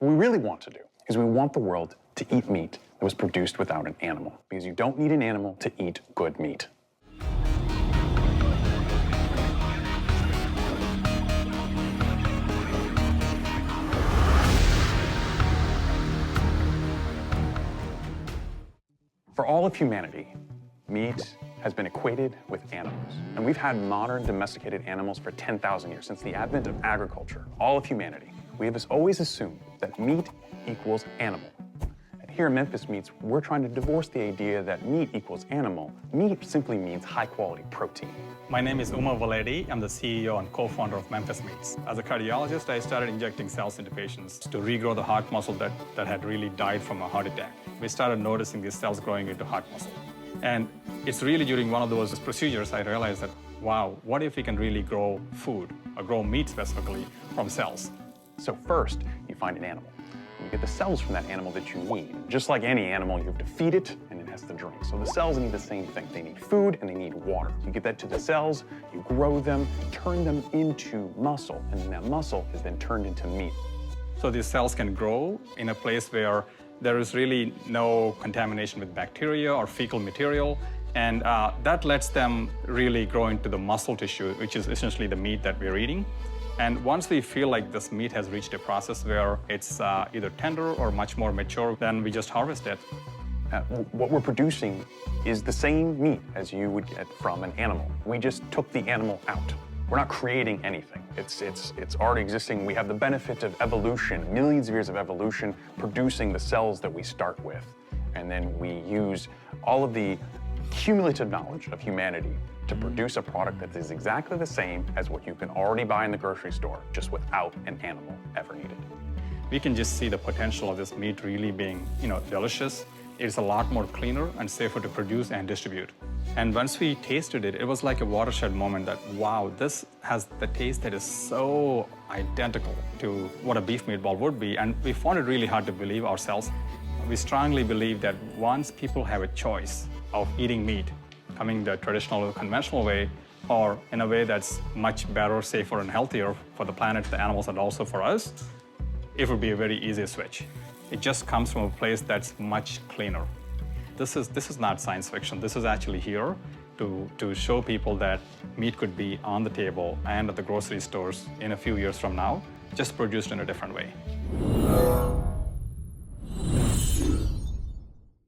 What we really want to do is we want the world to eat meat that was produced without an animal, because you don't need an animal to eat good meat. For all of humanity, meat has been equated with animals. And we've had modern domesticated animals for 10,000 years, since the advent of agriculture. All of humanity, we have always assumed that meat equals animal. And here at Memphis Meats, we're trying to divorce the idea that meat equals animal. Meat simply means high-quality protein. My name is Umar Valedi. I'm the CEO and co-founder of Memphis Meats. As a cardiologist, I started injecting cells into patients to regrow the heart muscle that had really died from a heart attack. We started noticing these cells growing into heart muscle. And it's really during one of those procedures I realized that, wow, what if we can really grow food, or grow meat specifically, from cells? So first, you find an animal. You get the cells from that animal that you need. Just like any animal, you have to feed it, and it has to drink. So the cells need the same thing. They need food, and they need water. You get that to the cells, you grow them, turn them into muscle, and then that muscle is then turned into meat. So these cells can grow in a place where there is really no contamination with bacteria or fecal material, and that lets them really grow into the muscle tissue, which is essentially the meat that we're eating. And once we feel like this meat has reached a process where it's either tender or much more mature, then we just harvest it. What we're producing is the same meat as you would get from an animal. We just took the animal out. We're not creating anything. It's already existing. We have the benefit of evolution, millions of years of evolution, producing the cells that we start with. And then we use all of the cumulative knowledge of humanity to produce a product that is exactly the same as what you can already buy in the grocery store, just without an animal ever needed. We can just see the potential of this meat really being, delicious. It's a lot more cleaner and safer to produce and distribute. And once we tasted it, it was like a watershed moment that, wow, this has the taste that is so identical to what a beef meatball would be. And we found it really hard to believe ourselves. We strongly believe that once people have a choice of eating meat, coming the traditional or conventional way, or in a way that's much better, safer, and healthier for the planet, the animals, and also for us, it would be a very easy switch. It just comes from a place that's much cleaner. This is not science fiction. This is actually here to show people that meat could be on the table and at the grocery stores in a few years from now, just produced in a different way.